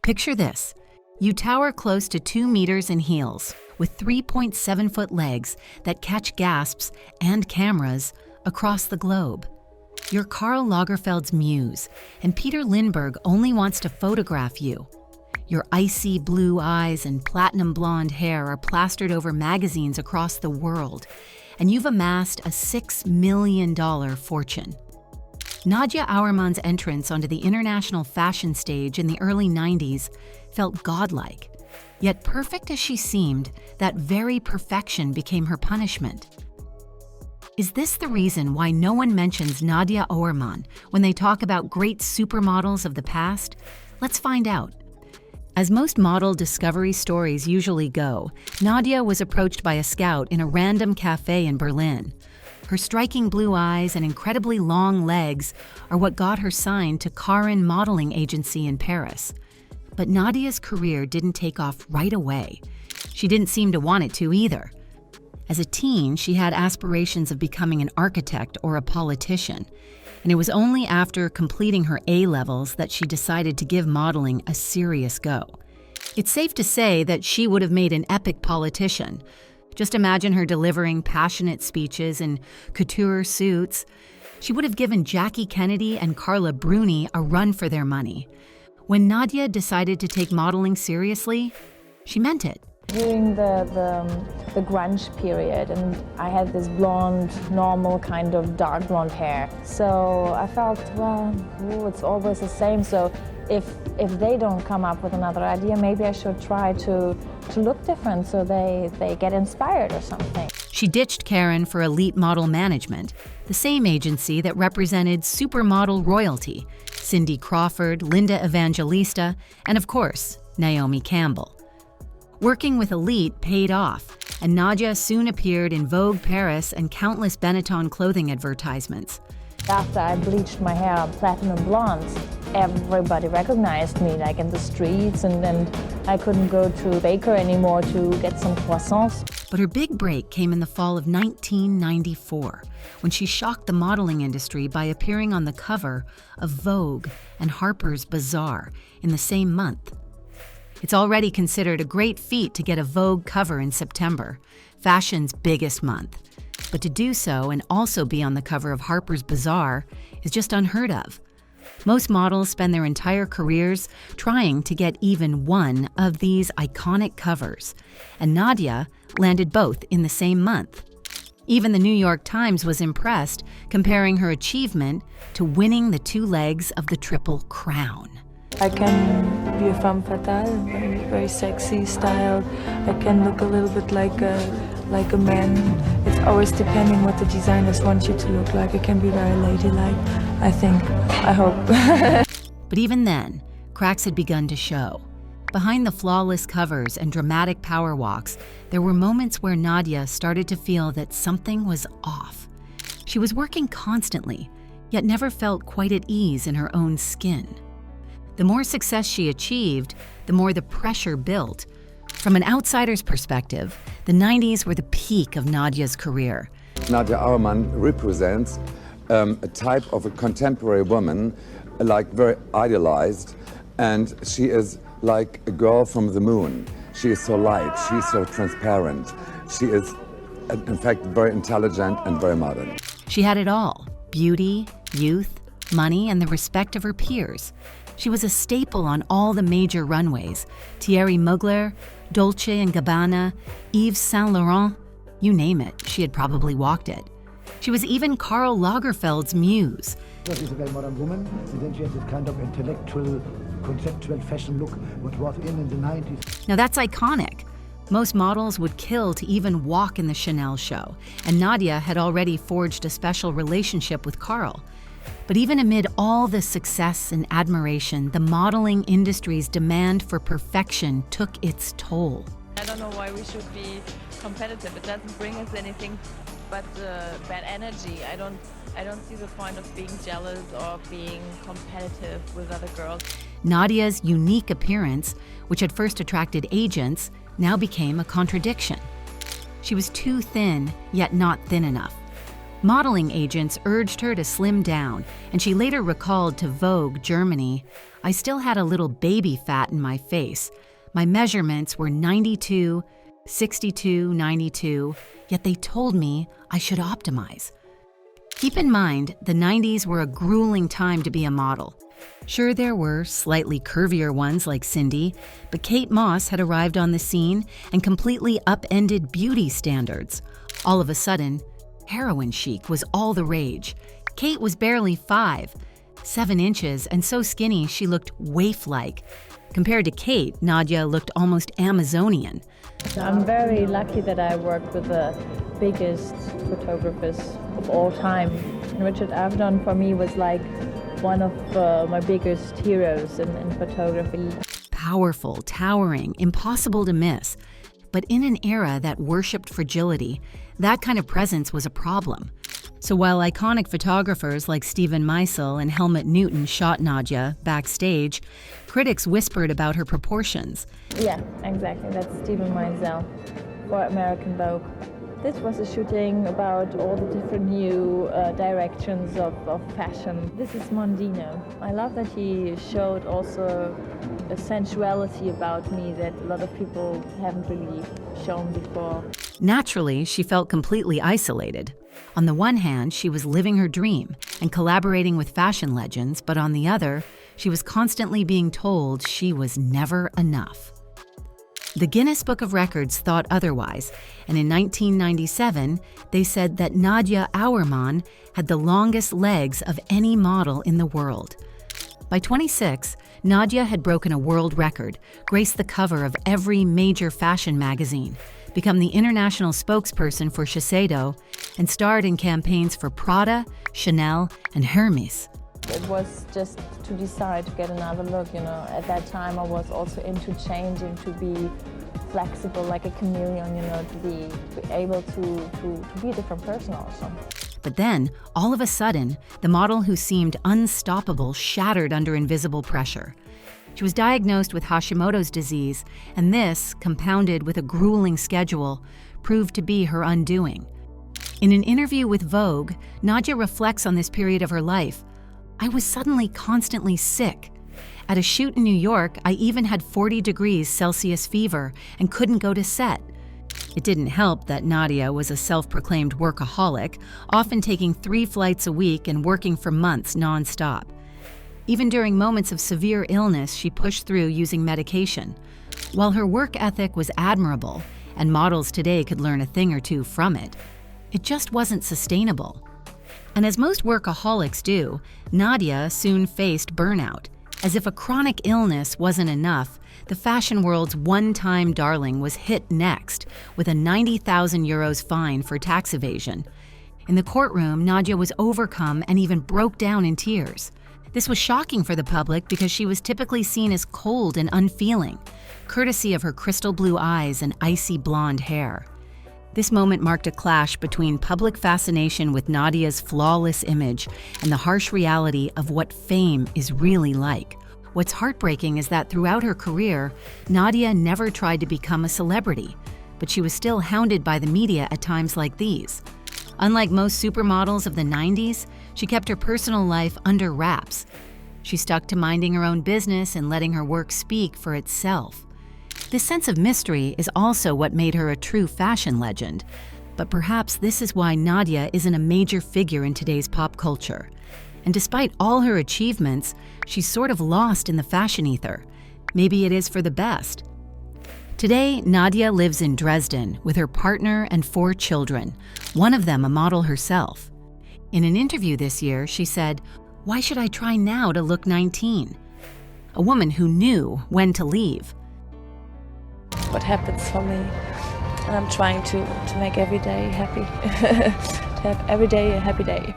Picture this. You tower close to 2 meters in heels, with 3.7-foot legs that catch gasps and cameras across the globe. You're Karl Lagerfeld's muse, and Peter Lindbergh only wants to photograph you. Your icy blue eyes and platinum blonde hair are plastered over magazines across the world, and you've amassed a $6 million fortune. Nadja Auermann's entrance onto the international fashion stage in the early 90s felt godlike. Yet perfect as she seemed, that very perfection became her punishment. Is this the reason why no one mentions Nadja Auermann when they talk about great supermodels of the past? Let's find out. As most model discovery stories usually go, Nadia was approached by a scout in a random cafe in Berlin. Her striking blue eyes and incredibly long legs are what got her signed to Canon modeling agency in Paris. But Nadia's career didn't take off right away. She didn't seem to want it to either. As a teen, she had aspirations of becoming an architect or a politician, and it was only after completing her A-levels that she decided to give modeling a serious go. It's safe to say that she would have made an epic politician. Just imagine her delivering passionate speeches in couture suits. She would have given Jackie Kennedy and Carla Bruni a run for their money. When Nadia decided to take modeling seriously, she meant it. During the grunge period, and I had this blonde, normal kind of dark blonde hair. So I felt, well, it's always the same. So if they don't come up with another idea, maybe I should try to look different so they get inspired or something. She ditched Karen for Elite Model Management, the same agency that represented supermodel royalty, Cindy Crawford, Linda Evangelista, and of course, Naomi Campbell. Working with Elite paid off, and Nadja soon appeared in Vogue Paris and countless Benetton clothing advertisements. After I bleached my hair platinum blonde, everybody recognized me, like in the streets, and then I couldn't go to a baker anymore to get some croissants. But her big break came in the fall of 1994, when she shocked the modeling industry by appearing on the cover of Vogue and Harper's Bazaar in the same month. It's already considered a great feat to get a Vogue cover in September, fashion's biggest month. But to do so and also be on the cover of Harper's Bazaar is just unheard of. Most models spend their entire careers trying to get even one of these iconic covers, and Nadia landed both in the same month. Even the New York Times was impressed, comparing her achievement to winning the 2 legs of the Triple Crown. I can be a femme fatale, very sexy styled. I can look a little bit like a man. It's always depending what the designers want you to look like. It can be very ladylike, I think. I hope. But even then, cracks had begun to show. Behind the flawless covers and dramatic power walks, there were moments where Nadia started to feel that something was off. She was working constantly, yet never felt quite at ease in her own skin. The more success she achieved, the more the pressure built. From an outsider's perspective, the 90s were the peak of Nadia's career. Nadja Auermann represents a type of a contemporary woman, like very idealized, and she is like a girl from the moon. She is so light, she's so transparent. She is, in fact, very intelligent and very modern. She had it all: beauty, youth, money, and the respect of her peers. She was a staple on all the major runways: Thierry Mugler, Dolce & Gabbana, Yves Saint Laurent, you name it, she had probably walked it. She was even Karl Lagerfeld's muse. She is a very modern woman, and then she has this kind of intellectual, conceptual fashion look, what was in the 90s. Now that's iconic. Most models would kill to even walk in the Chanel show, and Nadia had already forged a special relationship with Karl. But even amid all the success and admiration, the modeling industry's demand for perfection took its toll. I don't know why we should be competitive. It doesn't bring us anything but bad energy. I don't see the point of being jealous or being competitive with other girls. Nadia's unique appearance, which had first attracted agents, now became a contradiction. She was too thin, yet not thin enough. Modeling agents urged her to slim down, and she later recalled to Vogue Germany, I still had a little baby fat in my face. My measurements were 92, 62, 92, yet they told me I should optimize. Keep in mind, the 90s were a grueling time to be a model. Sure, there were slightly curvier ones like Cindy, but Kate Moss had arrived on the scene and completely upended beauty standards. All of a sudden, heroin chic was all the rage. Kate was barely 5, 7 inches, and so skinny she looked waif-like. Compared to Kate, Nadja looked almost Amazonian. I'm very lucky that I worked with the biggest photographers of all time. And Richard Avedon for me was like one of my biggest heroes in photography. Powerful, towering, impossible to miss. But in an era that worshipped fragility, that kind of presence was a problem. So while iconic photographers like Stephen Meisel and Helmut Newton shot Nadja backstage, critics whispered about her proportions. Yeah, exactly. That's Stephen Meisel for American Vogue. This was a shooting about all the different new directions of fashion. This is Mondino. I love that he showed also a sensuality about me that a lot of people haven't really shown before. Naturally, she felt completely isolated. On the one hand, she was living her dream and collaborating with fashion legends, but on the other, she was constantly being told she was never enough. The Guinness Book of Records thought otherwise, and in 1997, they said that Nadja Auermann had the longest legs of any model in the world. By 26, Nadja had broken a world record, graced the cover of every major fashion magazine, become the international spokesperson for Shiseido, and starred in campaigns for Prada, Chanel, and Hermes. It was just to decide to get another look, you know. At that time I was also into changing, to be flexible like a chameleon, you know, to be able to be a different person also. But then, all of a sudden, the model who seemed unstoppable shattered under invisible pressure. She was diagnosed with Hashimoto's disease, and this, compounded with a grueling schedule, proved to be her undoing. In an interview with Vogue, Nadja reflects on this period of her life. I was suddenly constantly sick. At a shoot in New York, I even had 40 degrees Celsius fever and couldn't go to set. It didn't help that Nadia was a self-proclaimed workaholic, often taking 3 flights a week and working for months nonstop. Even during moments of severe illness, she pushed through using medication. While her work ethic was admirable, and models today could learn a thing or two from it, it just wasn't sustainable. And as most workaholics do, Nadia soon faced burnout. As if a chronic illness wasn't enough, the fashion world's one-time darling was hit next with a 90,000 euros fine for tax evasion. In the courtroom, Nadja was overcome and even broke down in tears. This was shocking for the public because she was typically seen as cold and unfeeling, courtesy of her crystal blue eyes and icy blonde hair. This moment marked a clash between public fascination with Nadia's flawless image and the harsh reality of what fame is really like. What's heartbreaking is that throughout her career, Nadia never tried to become a celebrity, but she was still hounded by the media at times like these. Unlike most supermodels of the 90s, she kept her personal life under wraps. She stuck to minding her own business and letting her work speak for itself. This sense of mystery is also what made her a true fashion legend. But perhaps this is why Nadia isn't a major figure in today's pop culture. And despite all her achievements, she's sort of lost in the fashion ether. Maybe it is for the best. Today, Nadia lives in Dresden with her partner and 4 children, one of them a model herself. In an interview this year, she said, "Why should I try now to look 19? A woman who knew when to leave. What happens for me, and I'm trying to make every day happy, to have every day a happy day.